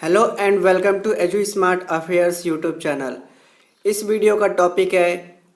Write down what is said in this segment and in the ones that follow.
Hello and welcome to edu smart affairs YouTube channel. इस video का topic है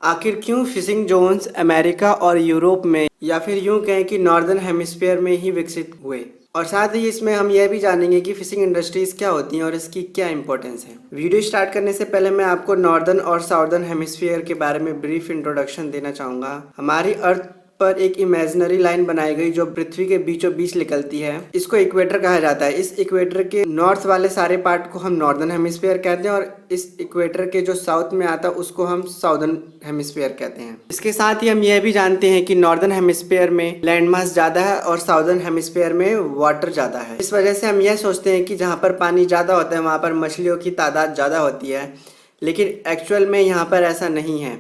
आखिर क्यों फिशिंग जोन्स अमेरिका और यूरोप में या फिर यूं कहें कि नॉर्दर्न हेमिस्फीयर में ही विकसित हुए, और साथ ही इसमें हम यह भी जानेंगे कि फिशिंग इंडस्ट्रीज क्या होती हैं और इसकी क्या इंपॉर्टेंस है। वीडियो स्टार्ट करने से पहले मैं आपको नॉर्दर्न और साउदर्न हेमिस्फीयर के बारे में ब्रीफ इंट्रोडक्शन देना चाहूँगा। हमारी अर्थ पर एक इमेजिनरी लाइन बनाई गई जो पृथ्वी के बीचों बीच निकलती है। इसको इक्वेटर कहा जाता है। इस इक्वेटर के नॉर्थ वाले सारे पार्ट को हम नॉर्दर्न हेमिस्फीयर कहते हैं और इस इक्वेटर के जो साउथ में आता है उसको हम साउदर्न हेमिस्फीयर कहते हैं। इसके साथ ही हम यह भी जानते हैं कि नॉर्दर्न हेमिस्फीयर में लैंड मास ज़्यादा है और साउदर्न हेमिस्फीयर में वाटर ज़्यादा है। इस वजह से हम यह सोचते हैं कि जहाँ पर पानी ज़्यादा होता है वहाँ पर मछलियों की तादाद ज़्यादा होती है, लेकिन एक्चुअल में यहाँ पर ऐसा नहीं है।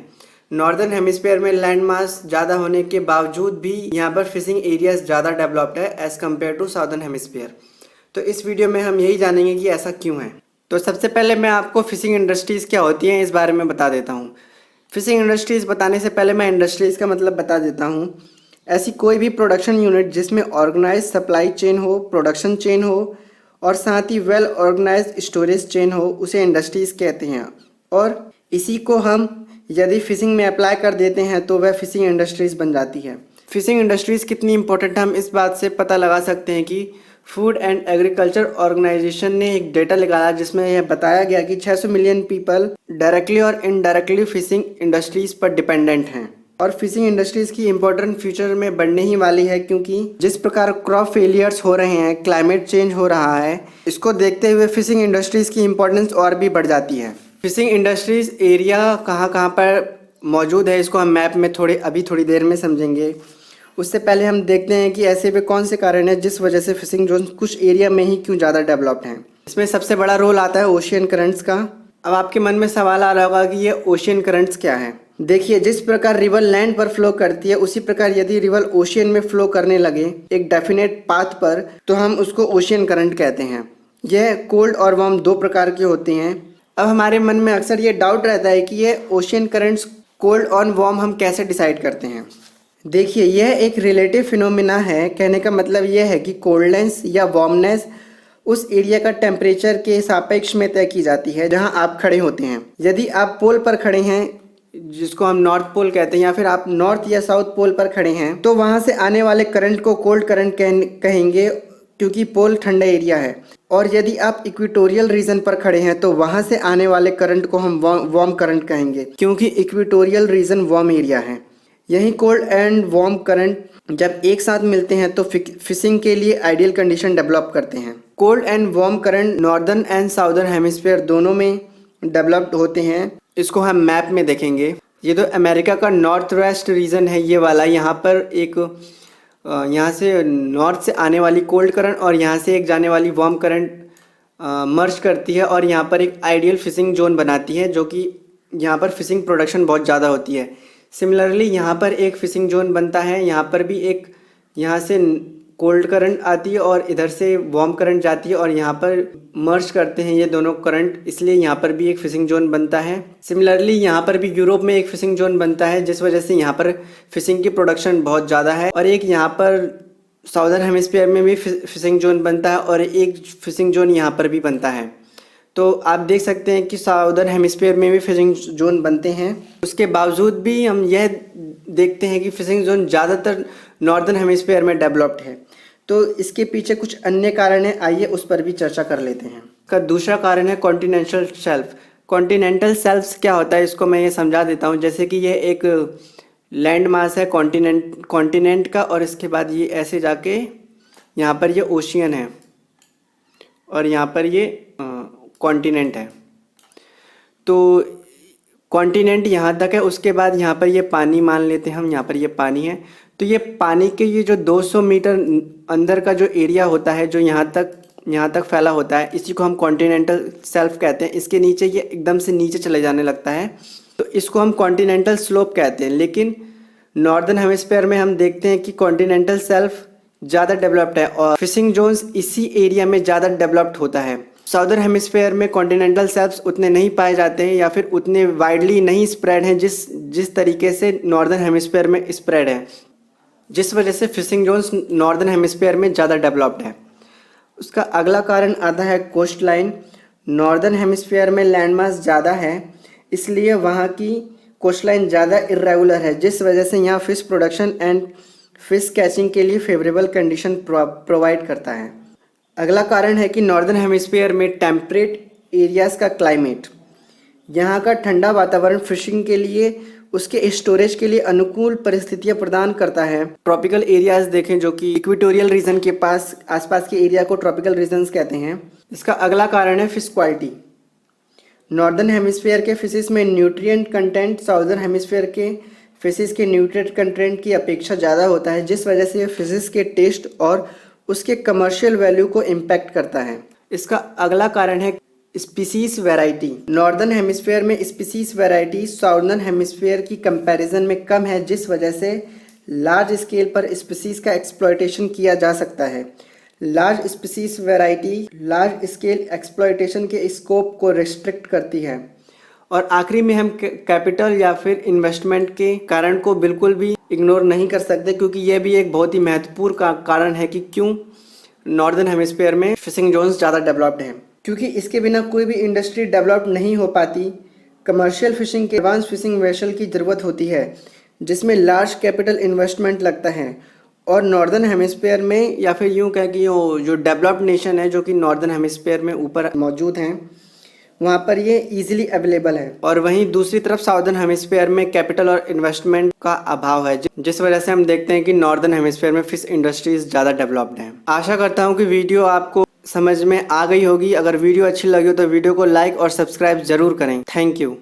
नॉर्दर्न हेमिस्फीयर में लैंड मास ज़्यादा होने के बावजूद भी यहाँ पर फिशिंग एरियाज ज़्यादा डेवलप्ड है as compare to southern hemisphere. तो इस वीडियो में हम यही जानेंगे कि ऐसा क्यों है। तो सबसे पहले मैं आपको फिशिंग इंडस्ट्रीज़ क्या होती हैं इस बारे में बता देता हूँ। फिशिंग इंडस्ट्रीज़ बताने से पहले मैं इंडस्ट्रीज़ का मतलब बता देता हूँ। ऐसी कोई भी प्रोडक्शन यूनिट जिसमें ऑर्गेनाइज सप्लाई चेन हो, प्रोडक्शन चेन हो और साथ ही वेल ऑर्गेनाइज स्टोरेज चेन हो, उसे इंडस्ट्रीज़ कहते हैं। और इसी को हम यदि फिशिंग में अप्लाई कर देते हैं तो वह फिशिंग इंडस्ट्रीज़ बन जाती है। फिशिंग इंडस्ट्रीज़ कितनी इंपॉर्टेंट है हम इस बात से पता लगा सकते हैं कि फूड एंड एग्रीकल्चर ऑर्गेनाइजेशन ने एक डेटा निकाला जिसमें यह बताया गया कि 600 मिलियन पीपल डायरेक्टली और इनडायरेक्टली फिशिंग इंडस्ट्रीज़ पर डिपेंडेंट हैं। और फिशिंग इंडस्ट्रीज़ की इंपॉर्टेंट फ्यूचर में बढ़ने ही वाली है, क्योंकि जिस प्रकार क्रॉप फेलियर्स हो रहे हैं, क्लाइमेट चेंज हो रहा है, इसको देखते हुए फिशिंग इंडस्ट्रीज़ की इंपॉर्टेंस और भी बढ़ जाती है। फिशिंग इंडस्ट्रीज़ एरिया कहाँ पर मौजूद है इसको हम मैप में थोड़ी देर में समझेंगे। उससे पहले हम देखते हैं कि ऐसे वे कौन से कारण हैं जिस वजह से फिशिंग जोन कुछ एरिया में ही क्यों ज़्यादा डेवलप्ड हैं। इसमें सबसे बड़ा रोल आता है ओशियन करंट्स का। अब आपके मन में सवाल आ रहा होगा कि ये ओशियन करंट्स क्या है। देखिए, जिस प्रकार रिवर लैंड पर फ्लो करती है उसी प्रकार यदि रिवर ओशियन में फ्लो करने लगे एक डेफिनेट पाथ पर तो हम उसको ओशियन करंट कहते हैं। यह कोल्ड और वार्म दो प्रकार के होते हैं। अब हमारे मन में अक्सर ये डाउट रहता है कि ये ओशियन करंट्स कोल्ड और वार्म हम कैसे डिसाइड करते हैं। देखिए, यह एक रिलेटिव फिनोमिना है। कहने का मतलब यह है कि कोल्डनेस या वार्मनेस उस एरिया का टेम्परेचर के सापेक्ष में तय की जाती है जहां आप खड़े होते हैं। यदि आप पोल पर खड़े हैं, जिसको हम नॉर्थ पोल कहते हैं, या फिर आप नॉर्थ या साउथ पोल पर खड़े हैं, तो वहां से आने वाले करंट को कोल्ड करंट कहेंगे, क्योंकि पोल ठंडा एरिया है। और यदि आप इक्वेटोरियल रीजन पर खड़े हैं तो वहां से आने वाले करंट को हम वार्म करंट कहेंगे, क्योंकि इक्वेटोरियल रीजन वार्म एरिया है। यही कोल्ड एंड वार्म करंट जब एक साथ मिलते हैं तो फिशिंग के लिए आइडियल कंडीशन डेवलप करते हैं। Cold and warm current northern and southern hemisphere दोनों में डेवलप्ड होते हैं। इसको हम मैप में देखेंगे। ये तो अमेरिका का नॉर्थ वेस्ट रीजन है, ये वाला। यहाँ पर एक यहाँ से नॉर्थ से आने वाली कोल्ड करंट और यहाँ से एक जाने वाली वार्म करंट मर्ज करती है और यहाँ पर एक आइडियल फिशिंग जोन बनाती है, जो कि यहाँ पर फिशिंग प्रोडक्शन बहुत ज़्यादा होती है। सिमिलरली यहाँ पर एक फिशिंग जोन बनता है। यहाँ पर भी एक, यहाँ से कोल्ड करंट आती है और इधर से वार्म करंट जाती है और यहाँ पर मर्ज करते हैं ये दोनों करंट, इसलिए यहाँ पर भी एक फिशिंग जोन बनता है। सिमिलरली यहाँ पर भी यूरोप में एक फिशिंग जोन बनता है, जिस वजह से यहाँ पर फिशिंग की प्रोडक्शन बहुत ज़्यादा है। और एक यहाँ पर साउदर्न हेमिस्फीयर में भी फिशिंग जोन बनता है और एक फिशिंग जोन यहाँ पर भी बनता है। तो आप देख सकते हैं कि साउदर्न हेमिस्फीयर में भी फिशिंग जोन बनते हैं। उसके बावजूद भी हम यह देखते हैं कि फिशिंग जोन ज़्यादातर नॉर्दर्न हेमिस्फीयर में डेवलप्ड है। तो इसके पीछे कुछ अन्य कारण हैं, आइए उस पर भी चर्चा कर लेते हैं। का दूसरा कारण है कॉन्टिनेंटल शेल्फ। कॉन्टिनेंटल शेल्फ्स क्या होता है इसको मैं ये समझा देता हूँ। जैसे कि ये एक लैंड मास है कॉन्टिनेंट का, और इसके बाद ये ऐसे जाके यहाँ पर ये ओशियन है और यहाँ पर ये कॉन्टिनेंट है। तो कॉन्टिनेंट यहाँ तक है। उसके बाद यहाँ पर ये पानी मान लेते हैं हम, यहाँ पर ये पानी है। तो ये पानी के ये जो 200 मीटर अंदर का जो एरिया होता है, जो यहाँ तक फैला होता है, इसी को हम कॉन्टिनेंटल शेल्फ कहते हैं। इसके नीचे ये एकदम से नीचे चले जाने लगता है, तो इसको हम कॉन्टिनेंटल स्लोप कहते हैं। लेकिन नॉर्दर्न हेमिस्फीयर में हम देखते हैं कि कॉन्टिनेंटल शेल्फ ज़्यादा डेवलप्ड है और फिशिंग जोन्स इसी एरिया में ज़्यादा डेवलप्ड होता है। साउदर्न हेमिस्फीयर में कॉन्टिनेंटल शेल्फ्स उतने नहीं पाए जाते हैं या फिर उतने वाइडली नहीं स्प्रेड हैं जिस तरीके से नॉर्दर्न हेमिस्फीयर में स्प्रेड है, जिस वजह से फिशिंग जोन्स नॉर्दर्न हेमिस्फीयर में ज़्यादा डेवलप्ड है। उसका अगला कारण आता है कोस्ट लाइन। नॉर्दर्न हेमिस्फीयर में लैंड मास ज़्यादा है, इसलिए वहाँ की कोस्ट लाइन ज़्यादा इरेगुलर है, जिस वजह से यहाँ fish production and fish catching के लिए फेवरेबल कंडीशन प्रोवाइड करता है। अगला कारण है कि नॉर्दर्न हेमिस्फीयर में टेम्परेट एरियाज़ का क्लाइमेट, यहाँ का ठंडा वातावरण फिशिंग के लिए, उसके स्टोरेज के लिए अनुकूल परिस्थितियाँ प्रदान करता है। ट्रॉपिकल एरियाज़ देखें जो कि इक्वेटोरियल रीजन के पास आसपास के एरिया को ट्रॉपिकल रीजन्स कहते हैं। इसका अगला कारण है फिश क्वालिटी। नॉर्दर्न हेमिस्फीयर के फिशेस में न्यूट्रिएंट कंटेंट साउदर्न हेमिस्फीयर के फिशेस के न्यूट्रिएंट कंटेंट की अपेक्षा ज़्यादा होता है, जिस वजह से ये फिशेस के टेस्ट और उसके कमर्शियल वैल्यू को इम्पैक्ट करता है। इसका अगला कारण है स्पीसीज वैरायटी। नॉर्दर्न हेमिस्फीयर में स्पीसीज वैरायटी साउदर्न हेमिस्फीयर की कंपैरिजन में कम है, जिस वजह से लार्ज स्केल पर स्पीसीज का एक्सप्लॉयटेशन किया जा सकता है। Large species variety large scale exploitation के स्कोप को रिस्ट्रिक्ट करती है। और आखिरी में हम कैपिटल या फिर इन्वेस्टमेंट के कारण को बिल्कुल भी इग्नोर नहीं कर सकते, क्योंकि यह भी एक बहुत ही महत्वपूर्ण कारण है कि क्यों नॉर्दर्न हेमिस्फीयर में फिशिंग जोन्स ज़्यादा डेवलप्ड हैं, क्योंकि इसके बिना कोई भी इंडस्ट्री डेवलप नहीं हो पाती। कमर्शियल फिशिंग के एडवांस फिशिंग वेसल की ज़रूरत होती है, जिसमें लार्ज कैपिटल इन्वेस्टमेंट लगता है। और नॉर्दर्न हेमिस्फीयर में या फिर यूँ कह कि जो डेवलप्ड नेशन है जो कि नॉर्दर्न हेमिस्फीयर में ऊपर मौजूद हैं, वहाँ पर ये इजीली अवेलेबल है। और वहीं दूसरी तरफ साउदर्न हेमिस्फीयर में कैपिटल और इन्वेस्टमेंट का अभाव है, जिस वजह से हम देखते हैं कि नॉर्दर्न हेमिस्फीयर में फिश इंडस्ट्रीज ज़्यादा डेवलप्ड हैं। आशा करता हूँ कि वीडियो आपको समझ में आ गई होगी। अगर वीडियो अच्छी लगी हो तो वीडियो को लाइक और सब्सक्राइब ज़रूर करें। Thank you.